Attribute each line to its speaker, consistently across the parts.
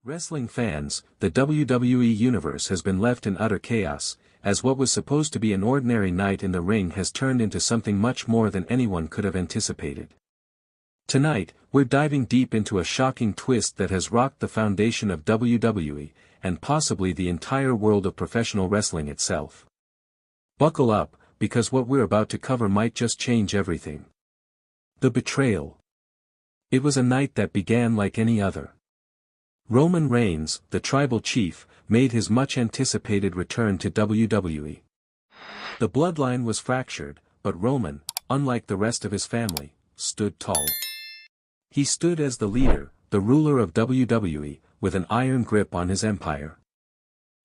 Speaker 1: Wrestling fans, the WWE Universe has been left in utter chaos, as what was supposed to be an ordinary night in the ring has turned into something much more than anyone could have anticipated. Tonight, we're diving deep into a shocking twist that has rocked the foundation of WWE, and possibly the entire world of professional wrestling itself. Buckle up, because what we're about to cover might just change everything. The betrayal. It was a night that began like any other. Roman Reigns, the tribal chief, made his much-anticipated return to WWE. The bloodline was fractured, but Roman, unlike the rest of his family, stood tall. He stood as the leader, the ruler of WWE, with an iron grip on his empire.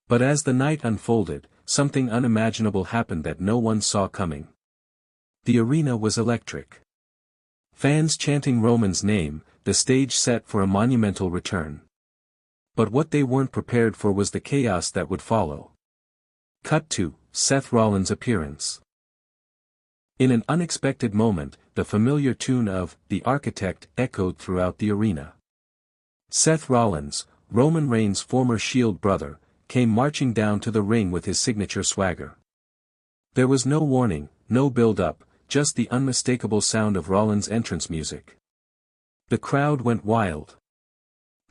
Speaker 1: But as the night unfolded, something unimaginable happened that no one saw coming. The arena was electric. Fans chanting Roman's name, the stage set for a monumental return. But what they weren't prepared for was the chaos that would follow. Cut to Seth Rollins' appearance. In an unexpected moment, the familiar tune of The Architect echoed throughout the arena. Seth Rollins, Roman Reigns' former Shield brother, came marching down to the ring with his signature swagger. There was no warning, no build-up, just the unmistakable sound of Rollins' entrance music. The crowd went wild.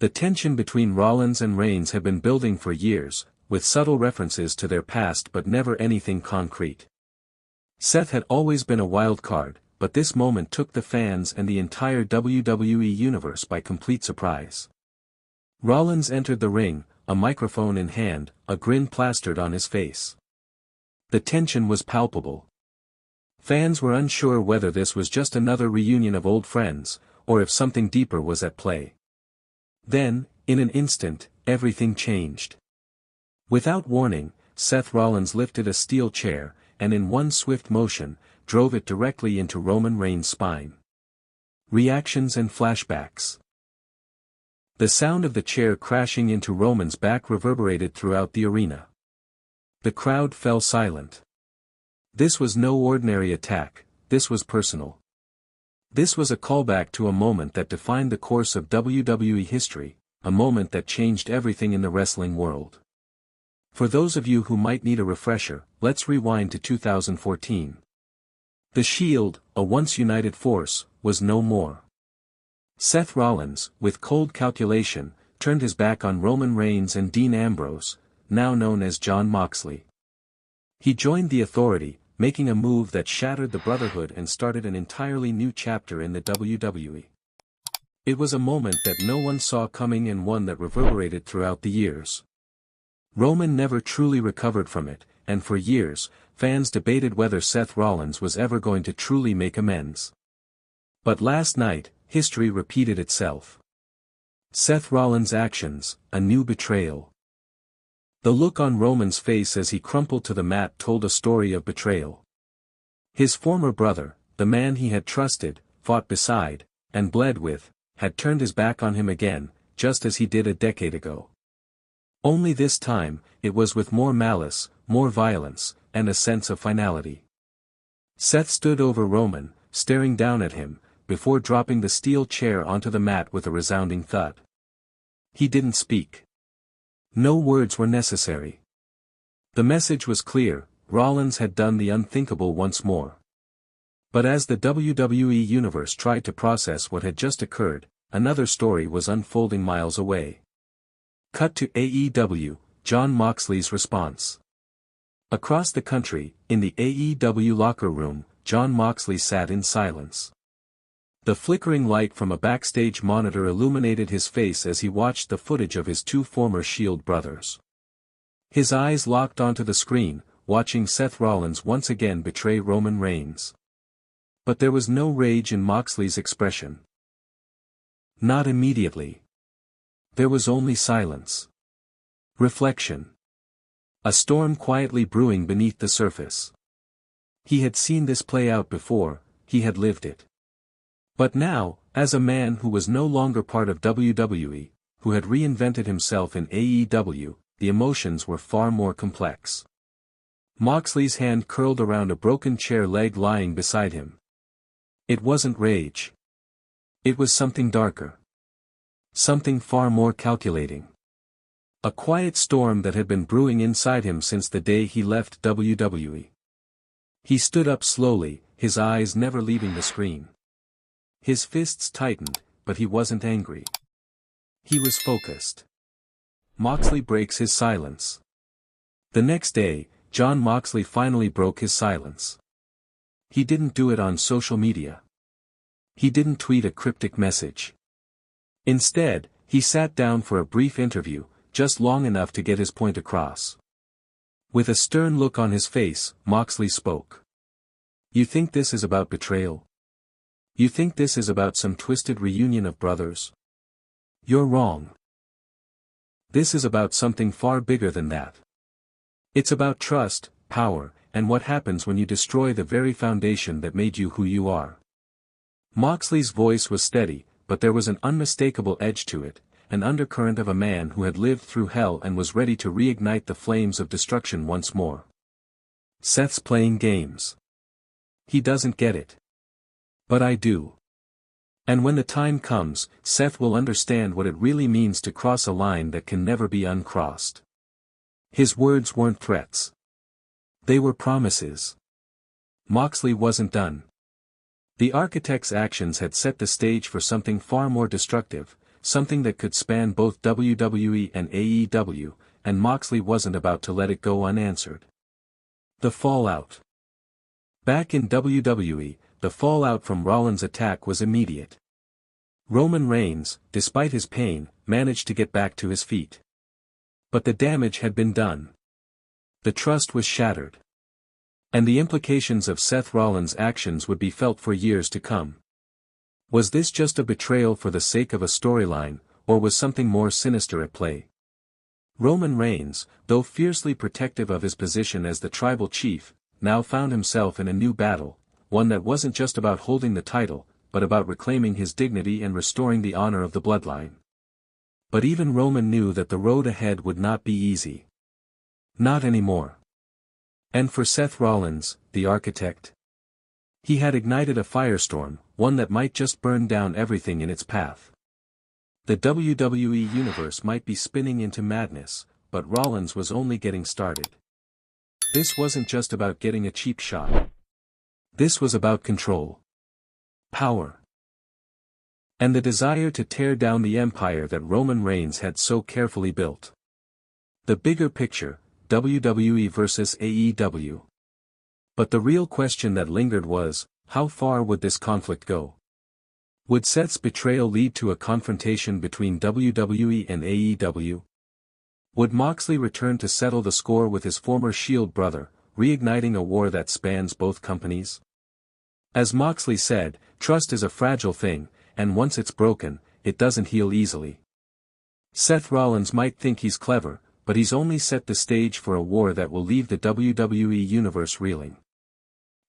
Speaker 1: The tension between Rollins and Reigns had been building for years, with subtle references to their past but never anything concrete. Seth had always been a wild card, but this moment took the fans and the entire WWE Universe by complete surprise. Rollins entered the ring, a microphone in hand, a grin plastered on his face. The tension was palpable. Fans were unsure whether this was just another reunion of old friends, or if something deeper was at play. Then, in an instant, everything changed. Without warning, Seth Rollins lifted a steel chair, and in one swift motion, drove it directly into Roman Reigns' spine. Reactions and flashbacks. The sound of the chair crashing into Roman's back reverberated throughout the arena. The crowd fell silent. This was no ordinary attack, this was personal. This was a callback to a moment that defined the course of WWE history, a moment that changed everything in the wrestling world. For those of you who might need a refresher, let's rewind to 2014. The Shield, a once united force, was no more. Seth Rollins, with cold calculation, turned his back on Roman Reigns and Dean Ambrose, now known as Jon Moxley. He joined the Authority, making a move that shattered the Brotherhood and started an entirely new chapter in the WWE. It was a moment that no one saw coming and one that reverberated throughout the years. Roman never truly recovered from it, and for years, fans debated whether Seth Rollins was ever going to truly make amends. But last night, history repeated itself. Seth Rollins' actions, a new betrayal. The look on Roman's face as he crumpled to the mat told a story of betrayal. His former brother, the man he had trusted, fought beside, and bled with, had turned his back on him again, just as he did a decade ago. Only this time, it was with more malice, more violence, and a sense of finality. Seth stood over Roman, staring down at him, before dropping the steel chair onto the mat with a resounding thud. He didn't speak. No words were necessary. The message was clear, Rollins had done the unthinkable once more. But as the WWE Universe tried to process what had just occurred, another story was unfolding miles away. Cut to AEW, Jon Moxley's response. Across the country, in the AEW locker room, Jon Moxley sat in silence. The flickering light from a backstage monitor illuminated his face as he watched the footage of his two former Shield brothers. His eyes locked onto the screen, watching Seth Rollins once again betray Roman Reigns. But there was no rage in Moxley's expression. Not immediately. There was only silence. Reflection. A storm quietly brewing beneath the surface. He had seen this play out before, he had lived it. But now, as a man who was no longer part of WWE, who had reinvented himself in AEW, the emotions were far more complex. Moxley's hand curled around a broken chair leg lying beside him. It wasn't rage. It was something darker. Something far more calculating. A quiet storm that had been brewing inside him since the day he left WWE. He stood up slowly, his eyes never leaving the screen. His fists tightened, but he wasn't angry. He was focused. Moxley breaks his silence. The next day, Jon Moxley finally broke his silence. He didn't do it on social media. He didn't tweet a cryptic message. Instead, he sat down for a brief interview, just long enough to get his point across. With a stern look on his face, Moxley spoke. "You think this is about betrayal? You think this is about some twisted reunion of brothers? You're wrong. This is about something far bigger than that. It's about trust, power, and what happens when you destroy the very foundation that made you who you are." Moxley's voice was steady, but there was an unmistakable edge to it, an undercurrent of a man who had lived through hell and was ready to reignite the flames of destruction once more. Seth's playing games. He doesn't get it. But I do. And when the time comes, Seth will understand what it really means to cross a line that can never be uncrossed. His words weren't threats. They were promises. Moxley wasn't done. The architect's actions had set the stage for something far more destructive, something that could span both WWE and AEW, and Moxley wasn't about to let it go unanswered. The fallout. Back in WWE, the fallout from Rollins' attack was immediate. Roman Reigns, despite his pain, managed to get back to his feet. But the damage had been done. The trust was shattered. And the implications of Seth Rollins' actions would be felt for years to come. Was this just a betrayal for the sake of a storyline, or was something more sinister at play? Roman Reigns, though fiercely protective of his position as the tribal chief, now found himself in a new battle, one that wasn't just about holding the title, but about reclaiming his dignity and restoring the honor of the bloodline. But even Roman knew that the road ahead would not be easy. Not anymore. And for Seth Rollins, the architect, he had ignited a firestorm, one that might just burn down everything in its path. The WWE Universe might be spinning into madness, but Rollins was only getting started. This wasn't just about getting a cheap shot. This was about control. Power. And the desire to tear down the empire that Roman Reigns had so carefully built. The bigger picture, WWE versus AEW. But the real question that lingered was, how far would this conflict go? Would Seth's betrayal lead to a confrontation between WWE and AEW? Would Moxley return to settle the score with his former Shield brother, reigniting a war that spans both companies? As Moxley said, trust is a fragile thing, and once it's broken, it doesn't heal easily. Seth Rollins might think he's clever, but he's only set the stage for a war that will leave the WWE Universe reeling.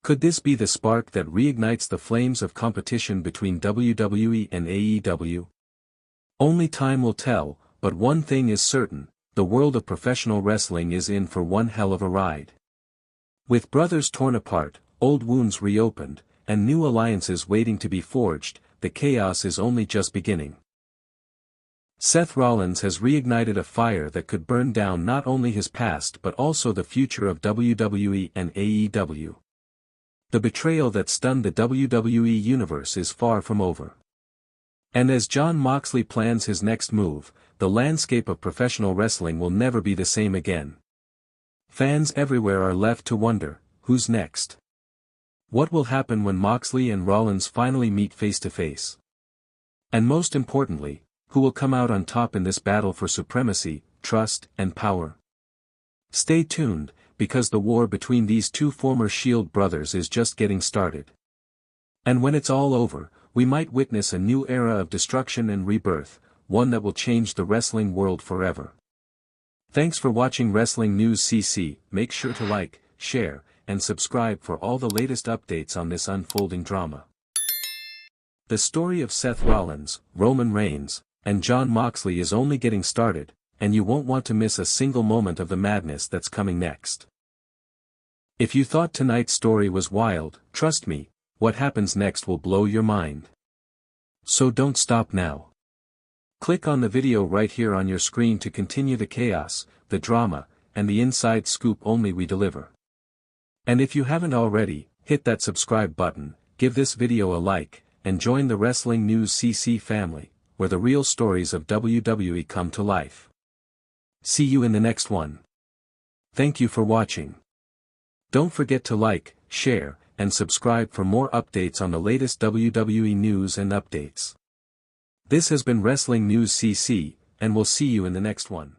Speaker 1: Could this be the spark that reignites the flames of competition between WWE and AEW? Only time will tell, but one thing is certain, the world of professional wrestling is in for one hell of a ride. With brothers torn apart, old wounds reopened, and new alliances waiting to be forged, the chaos is only just beginning. Seth Rollins has reignited a fire that could burn down not only his past but also the future of WWE and AEW. The betrayal that stunned the WWE Universe is far from over. And as Jon Moxley plans his next move, the landscape of professional wrestling will never be the same again. Fans everywhere are left to wonder, who's next? What will happen when Moxley and Rollins finally meet face to face? And most importantly, who will come out on top in this battle for supremacy, trust, and power? Stay tuned, because the war between these two former Shield brothers is just getting started. And when it's all over, we might witness a new era of destruction and rebirth, one that will change the wrestling world forever. Thanks for watching Wrestling News CC. Make sure to like, share, and subscribe for all the latest updates on this unfolding drama. The story of Seth Rollins, Roman Reigns, and Jon Moxley is only getting started, and you won't want to miss a single moment of the madness that's coming next. If you thought tonight's story was wild, trust me, what happens next will blow your mind. So don't stop now. Click on the video right here on your screen to continue the chaos, the drama, and the inside scoop only we deliver. And if you haven't already, hit that subscribe button, give this video a like, and join the Wrestling News CC family, where the real stories of WWE come to life. See you in the next one. Thank you for watching. Don't forget to like, share, and subscribe for more updates on the latest WWE news and updates. This has been Wrestling News CC, and we'll see you in the next one.